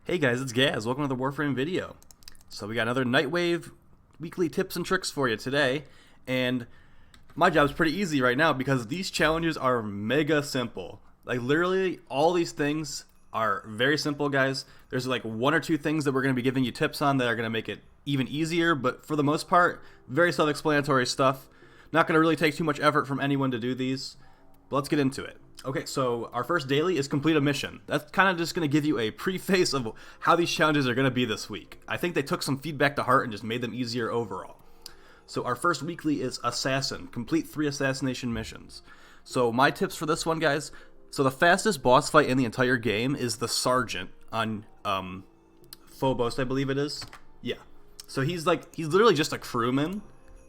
Hey guys, it's Gaz. Welcome to the Warframe video. So we got another Nightwave weekly tips and tricks for you today, and my job's pretty easy right now because these challenges are mega simple. Like literally all these things are very simple, guys. There's like one or two things that we're going to be giving you tips on that are going to make it even easier, but for the most part, very self-explanatory stuff. Not going to really take too much effort from anyone to do these. But let's get into it. Okay, so our first daily is complete a mission. That's kind of just going to give you a preface of how these challenges are going to be this week. I think they took some feedback to heart and just made them easier overall. So our first weekly is Assassin. Complete 3 assassination missions. So my tips for this one, guys. So the fastest boss fight in the entire game is the Sergeant on Phobos, I believe it is. Yeah. So he's literally just a crewman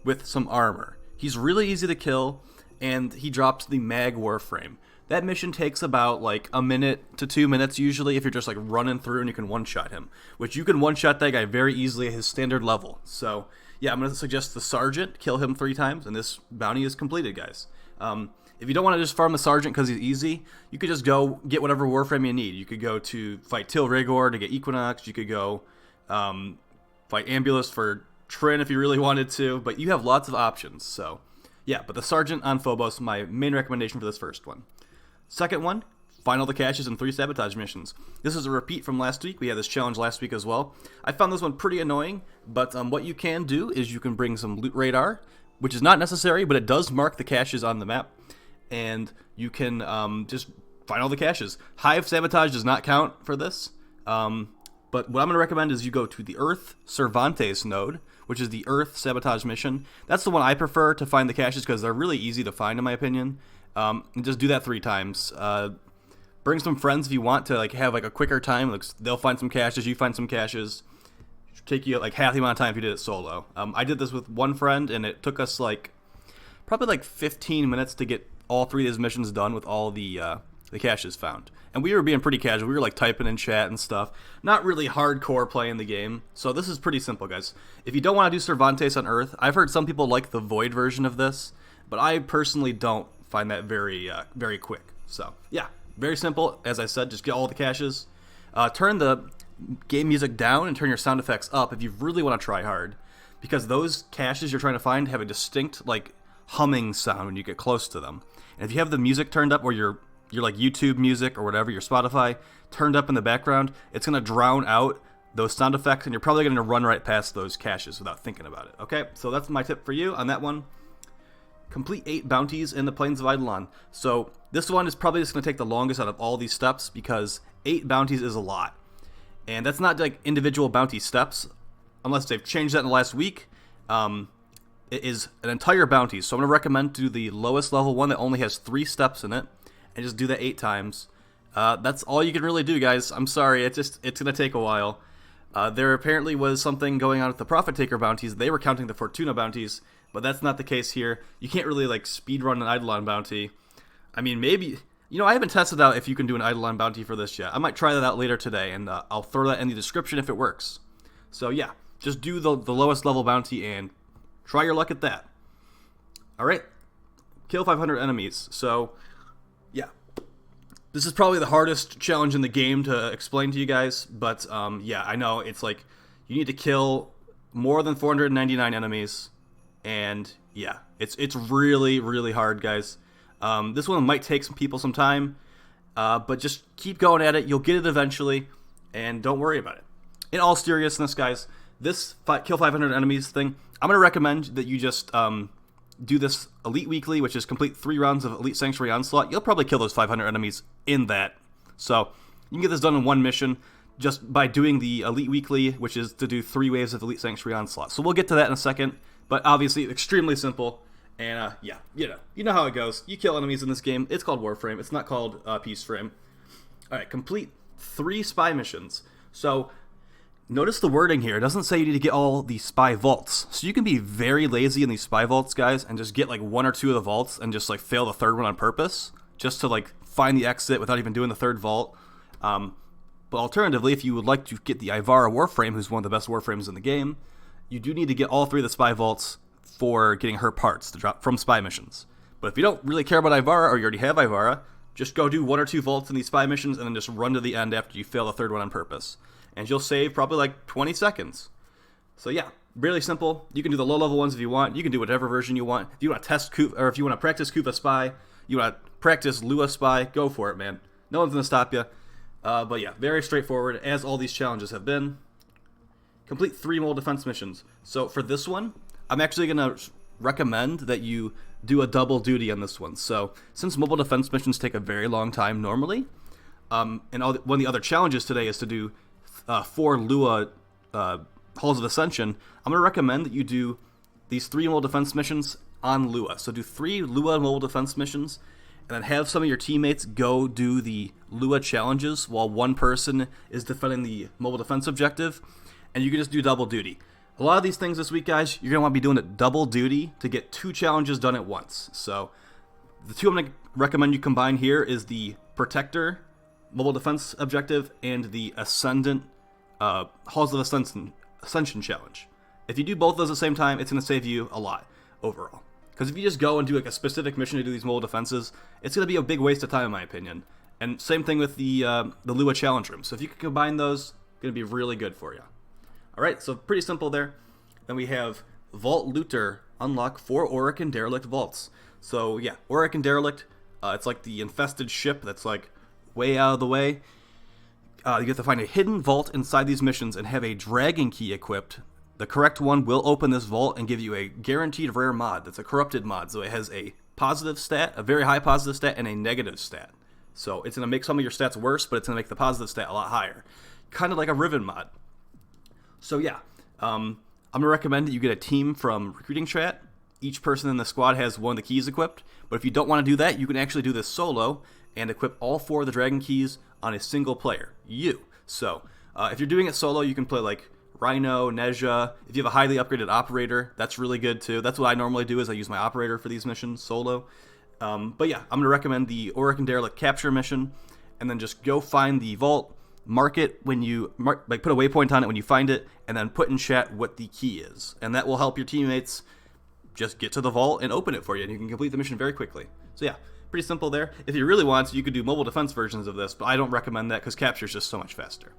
with some armor. He's really easy to kill, and he drops the mag Warframe. That mission takes about like a minute to 2 minutes usually if you're just like running through and you can one-shot him. Which you can one-shot that guy very easily at his standard level. So yeah, I'm going to suggest the Sergeant, kill him 3 times, and this bounty is completed, guys. If you don't want to just farm the Sergeant because he's easy, you could just go get whatever Warframe you need. You could go to fight Till Rigor to get Equinox. You could go fight Ambulus for Trin if you really wanted to. But you have lots of options, so yeah. But the Sergeant on Phobos, my main recommendation for this first one. Second one, final the caches and 3 sabotage missions. This is a repeat from last week. We had this challenge last week as well. I found this one pretty annoying, but what you can do is you can bring some loot radar, which is not necessary, but it does mark the caches on the map, and you can just find all the caches. Hive sabotage does not count for this, but what I'm going to recommend is you go to the Earth Cervantes node, which is the Earth sabotage mission. That's the one I prefer to find the caches because they're really easy to find in my opinion. And just do that 3 times. Bring some friends if you want to like have like a quicker time. Like, they'll find some caches, you find some caches. It'll take you like half the amount of time if you did it solo. I did this with one friend, and it took us probably like 15 minutes to get all 3 of these missions done with all the caches found. And we were being pretty casual. We were like typing in chat and stuff. Not really hardcore playing the game. So this is pretty simple, guys. If you don't want to do Cervantes on Earth, I've heard some people like the Void version of this, but I personally don't find that very quick. So yeah, very simple. As I said, just get all the caches. Turn the game music down and turn your sound effects up if you really want to try hard, because those caches you're trying to find have a distinct like humming sound when you get close to them. And if you have the music turned up, or your like YouTube music or whatever, your Spotify turned up in the background, it's gonna drown out those sound effects, and you're probably gonna run right past those caches without thinking about it. Okay, so that's my tip for you on that one. Complete 8 bounties in the Plains of Eidolon. So this one is probably just going to take the longest out of all these steps because 8 bounties is a lot. And that's not like individual bounty steps, unless they've changed that in the last week. It is an entire bounty. So I'm going to recommend do the lowest level one that only has 3 steps in it, and just do that 8 times. That's all you can really do, guys. I'm sorry, it's going to take a while. There apparently was something going on with the Profit Taker bounties. They were counting the Fortuna bounties, but that's not the case here. You can't really like speedrun an Eidolon bounty. I mean, maybe, I haven't tested out if you can do an Eidolon bounty for this yet. I might try that out later today, and I'll throw that in the description if it works. So yeah, just do the lowest level bounty and try your luck at that. Alright, kill 500 enemies. So yeah, this is probably the hardest challenge in the game to explain to you guys, but yeah, I know it's like you need to kill more than 499 enemies. And yeah, it's really, really hard, guys. This one might take some people some time, but just keep going at it. You'll get it eventually, and don't worry about it. In all seriousness, guys, this kill 500 enemies thing, I'm going to recommend that you just do this Elite Weekly, which is complete 3 rounds of Elite Sanctuary Onslaught. You'll probably kill those 500 enemies in that. So you can get this done in one mission just by doing the Elite Weekly, which is to do 3 waves of Elite Sanctuary Onslaught. So we'll get to that in a second. But obviously, extremely simple, and yeah, you know how it goes. You kill enemies in this game. It's called Warframe. It's not called Peace Frame. All right, complete 3 spy missions. So notice the wording here. It doesn't say you need to get all the spy vaults. So you can be very lazy in these spy vaults, guys, and just get like 1 or 2 of the vaults and just like fail the 3rd one on purpose, just to like find the exit without even doing the 3rd vault. But alternatively, if you would like to get the Ivara Warframe, who's one of the best Warframes in the game, you do need to get all 3 of the spy vaults for getting her parts to drop from spy missions. But if you don't really care about Ivara, or you already have Ivara, just go do 1 or 2 vaults in these 5 missions and then just run to the end after you fail the 3rd one on purpose. And you'll save probably like 20 seconds. So yeah, really simple. You can do the low-level ones if you want. You can do whatever version you want. If you want to test Kuva, or if you want to practice Kuva Spy, you want to practice Lua Spy, go for it, man. No one's going to stop you. But yeah, very straightforward, as all these challenges have been. Complete 3 mobile defense missions. So for this one, I'm actually going to recommend that you do a double duty on this one. So since mobile defense missions take a very long time normally, and one of the other challenges today is to do 4 Lua Halls of Ascension, I'm going to recommend that you do these 3 mobile defense missions on Lua. So do 3 Lua mobile defense missions, and then have some of your teammates go do the Lua challenges while one person is defending the mobile defense objective, and you can just do double duty. A lot of these things this week, guys, you're going to want to be doing it double duty to get 2 challenges done at once. So the 2 I'm going to recommend you combine here is the Protector mobile defense objective and the Ascendant Halls of Ascension challenge. If you do both of those at the same time, it's going to save you a lot overall. Because if you just go and do like a specific mission to do these mobile defenses, it's going to be a big waste of time in my opinion. And same thing with the Lua challenge room. So if you can combine those, it's going to be really good for you. Alright, so pretty simple there. Then we have Vault Looter, unlock 4 Auric and Derelict vaults. So yeah, Auric and Derelict, it's like the infested ship that's like way out of the way. You have to find a hidden vault inside these missions and have a dragon key equipped. The correct one will open this vault and give you a guaranteed rare mod. That's a corrupted mod, so it has a positive stat, a very high positive stat, and a negative stat. So it's going to make some of your stats worse, but it's going to make the positive stat a lot higher. Kind of like a Riven mod. So yeah, I'm going to recommend that you get a team from Recruiting Chat. Each person in the squad has one of the keys equipped, but if you don't want to do that, you can actually do this solo and equip all 4 of the dragon keys on a single player, you. So if you're doing it solo, you can play like Rhino, Nezha. If you have a highly upgraded operator, that's really good too. That's what I normally do, is I use my operator for these missions solo. But yeah, I'm going to recommend the Auric and Derelict capture mission, and then just go find the vault, mark it when you like put a waypoint on it when you find it, and then put in chat what the key is, and that will help your teammates just get to the vault and open it for you, and you can complete the mission very quickly. So yeah, pretty simple there. If you really want to, you could do mobile defense versions of this, but I don't recommend that because capture is just so much faster.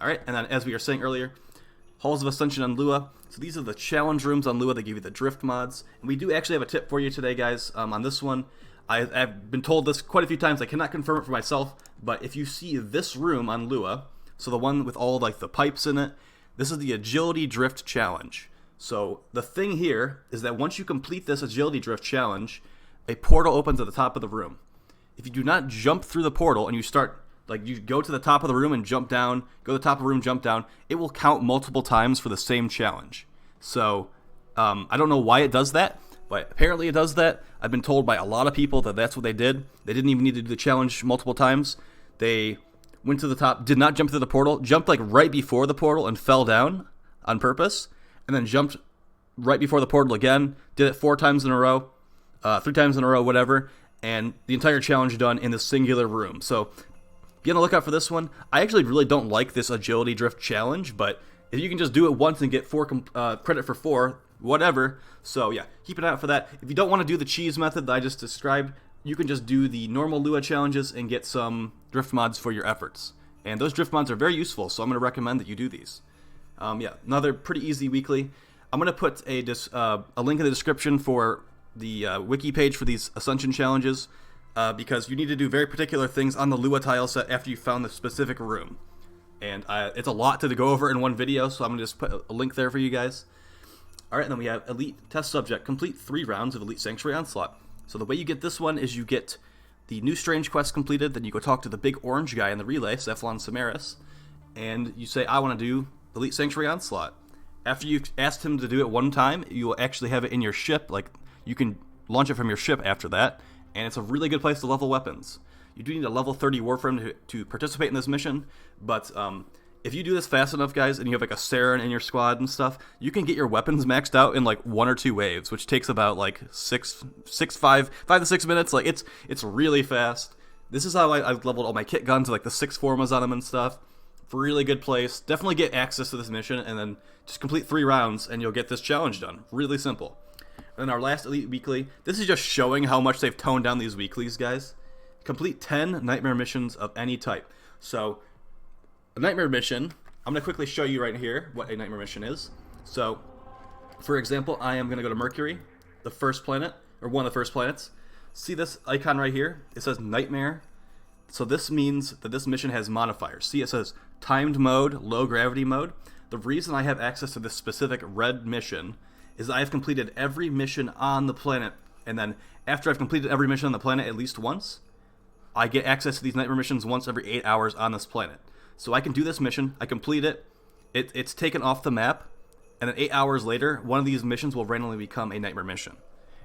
Alright, and then as we were saying earlier, Halls of Ascension on Lua. So these are the challenge rooms on Lua that give you the drift mods. And we do actually have a tip for you today, guys, on this one. I've been told this quite a few times. I cannot confirm it for myself, but if you see this room on Lua, so the one with all like the pipes in it, this is the Agility Drift Challenge. So the thing here is that once you complete this Agility Drift Challenge, a portal opens at the top of the room. If you do not jump through the portal and you start, like you go to the top of the room and jump down, go to the top of the room, jump down, it will count multiple times for the same challenge. So I don't know why it does that, but apparently it does that. I've been told by a lot of people that that's what they did. They didn't even need to do the challenge multiple times. They went to the top, did not jump through the portal, jumped like right before the portal and fell down on purpose, and then jumped right before the portal again, did it 4 times in a row, 3 times in a row, whatever, and the entire challenge done in this singular room. So be on the lookout for this one. I actually really don't like this Agility Drift Challenge, but if you can just do it once and get 4 credit for 4, whatever. So yeah, keep an eye out for that. If you don't want to do the cheese method that I just described, you can just do the normal Lua challenges and get some drift mods for your efforts. And those drift mods are very useful, so I'm going to recommend that you do these. Yeah, another pretty easy weekly. I'm going to put a link in the description for the wiki page for these Ascension challenges, because you need to do very particular things on the Lua tile set after you found the specific room. And it's a lot to go over in one video, so I'm going to just put a link there for you guys. Alright, and then we have Elite Test Subject. Complete 3 rounds of Elite Sanctuary Onslaught. So the way you get this one is you get the new Strange quest completed, then you go talk to the big orange guy in the relay, Cephalon Samaris, and you say, I want to do Elite Sanctuary Onslaught. After you've asked him to do it one time, you will actually have it in your ship. Like, you can launch it from your ship after that, and it's a really good place to level weapons. You do need a level 30 Warframe to participate in this mission, but if you do this fast enough, guys, and you have like a Saren in your squad and stuff, you can get your weapons maxed out in like 1 or 2 waves, which takes about like 5 to 6 minutes. Like it's really fast. This is how I've leveled all my kit guns, like the 6 Formas on them and stuff. Really good place. Definitely get access to this mission, and then just complete 3 rounds, and you'll get this challenge done. Really simple. And then our last Elite Weekly. This is just showing how much they've toned down these weeklies, guys. complete 10 nightmare missions of any type. So a nightmare mission, I'm going to quickly show you right here what a nightmare mission is. So for example, I am going to go to Mercury, the first planet, or one of the first planets. See this icon right here? It says nightmare. So this means that this mission has modifiers. See, it says timed mode, low gravity mode. The reason I have access to this specific red mission is I have completed every mission on the planet, and then after I've completed every mission on the planet at least once, I get access to these nightmare missions once every 8 hours on this planet. So I can do this mission, I complete it, it's taken off the map, and then 8 hours later, one of these missions will randomly become a nightmare mission.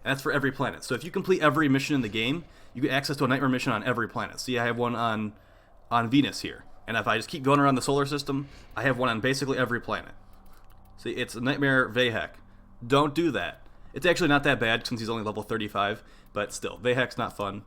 And that's for every planet. So if you complete every mission in the game, you get access to a nightmare mission on every planet. See, I have one on Venus here. And if I just keep going around the solar system, I have one on basically every planet. See, it's a nightmare Vahek. Don't do that. It's actually not that bad since he's only level 35, but still, Vahek's not fun.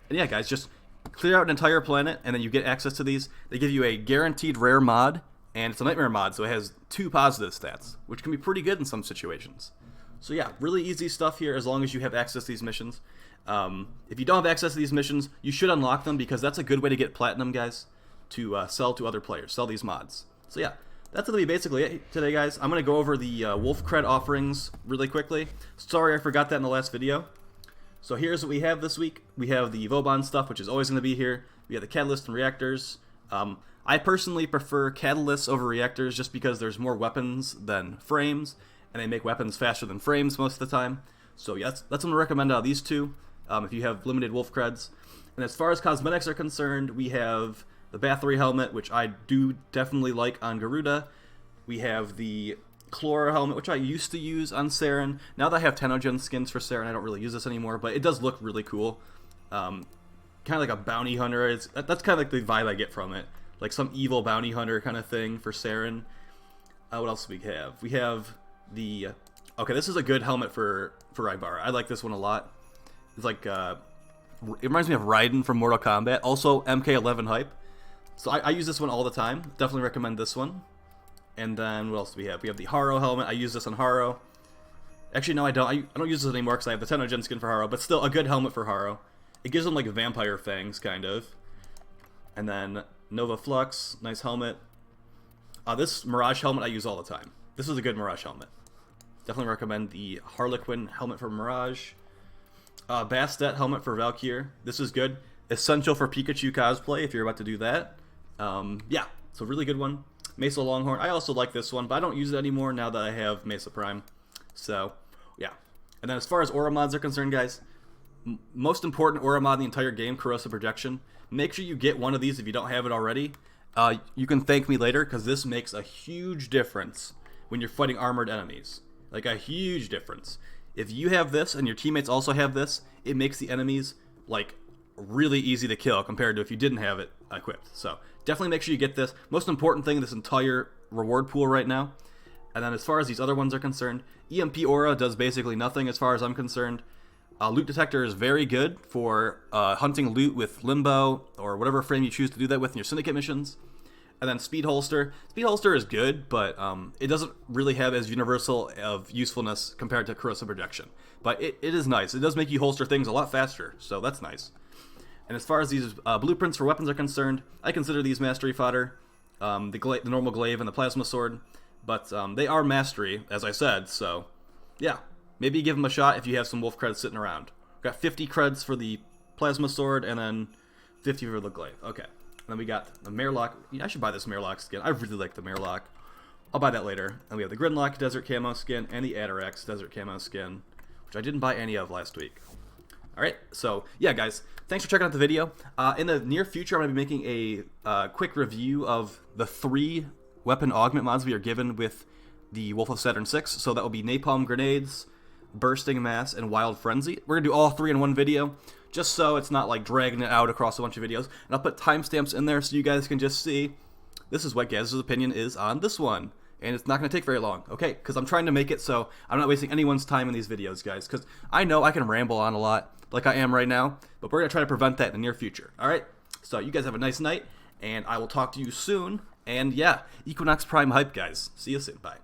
And yeah, guys, just clear out an entire planet, and then you get access to these. They give you a guaranteed rare mod, and it's a nightmare mod, so it has 2 positive stats, which can be pretty good in some situations. So yeah, really easy stuff here as long as you have access to these missions. If you don't have access to these missions, you should unlock them because that's a good way to get platinum, guys, to sell to other players, sell these mods. So yeah, that's going to be basically it today, guys. I'm going to go over the Wolf Cred offerings really quickly. Sorry I forgot that in the last video. So here's what we have this week. We have the Vauban stuff, which is always going to be here. We have the Catalyst and Reactors. I personally prefer Catalysts over Reactors just because there's more weapons than frames, and they make weapons faster than frames most of the time. So yeah, that's what I'm going to recommend out of these two if you have limited Wolf Creds. And as far as cosmetics are concerned, we have the Bathory helmet, which I do definitely like on Garuda. We have the Chlora helmet, which I used to use on Saren. Now that I have Tenogen skins for Saren, I don't really use this anymore, but it does look really cool. Kind of like a bounty hunter. That's kind of like the vibe I get from it. Like some evil bounty hunter kind of thing for Saren. What else do we have? We have the... okay, this is a good helmet for Ivara. I like this one a lot. It's like... it reminds me of Raiden from Mortal Kombat. Also, MK11 hype. So I use this one all the time. Definitely recommend this one. And then what else do we have? We have the Haro helmet. I use this on Haro. Actually, no, I don't. I don't use this anymore because I have the Tenogen skin for Haro. But still, a good helmet for Haro. It gives him like vampire fangs, kind of. And then Nova Flux, nice helmet. This Mirage helmet I use all the time. This is a good Mirage helmet. Definitely recommend the Harlequin helmet for Mirage. Bastet helmet for Valkyr. This is good. Essential for Pikachu cosplay if you're about to do that. Yeah, so really good one. Mesa Longhorn. I also like this one, but I don't use it anymore now that I have Mesa Prime. So, yeah. And then as far as aura mods are concerned, guys, most important aura mod in the entire game, Corrosive Projection. Make sure you get one of these if you don't have it already. You can thank me later because this makes a huge difference when you're fighting armored enemies. Like a huge difference. If you have this and your teammates also have this, it makes the enemies like really easy to kill compared to if you didn't have it equipped. So definitely make sure you get this. Most important thing in this entire reward pool right now. And then as far as these other ones are concerned, EMP Aura does basically nothing as far as I'm concerned. Loot Detector is very good for hunting loot with Limbo or whatever frame you choose to do that with in your Syndicate missions. And then Speed Holster. Speed Holster is good, but it doesn't really have as universal of usefulness compared to Corrosive Projection. But it is nice. It does make you holster things a lot faster, so that's nice. And as far as these blueprints for weapons are concerned, I consider these mastery fodder, the normal glaive and the plasma sword. But they are mastery, as I said, so yeah. Maybe give them a shot if you have some wolf creds sitting around. Got 50 creds for the plasma sword and then 50 for the glaive. Okay. And then we got the Marelock. I should buy this Marelock skin. I really like the Marelock. I'll buy that later. And we have the Gridlock Desert Camo skin and the Atarax Desert Camo skin, which I didn't buy any of last week. Alright, so yeah, guys, thanks for checking out the video. In the near future, I'm going to be making a quick review of the 3 weapon augment mods we are given with the Wolf of Saturn 6. So that will be Napalm Grenades, Bursting Mass, and Wild Frenzy. We're going to do all 3 in one video, just so it's not like dragging it out across a bunch of videos. And I'll put timestamps in there so you guys can just see this is what Gaz's opinion is on this one. And it's not going to take very long, okay? Because I'm trying to make it so I'm not wasting anyone's time in these videos, guys. Because I know I can ramble on a lot, like I am right now, but we're going to try to prevent that in the near future, alright? So you guys have a nice night, and I will talk to you soon. And yeah, Equinox Prime hype, guys. See you soon. Bye.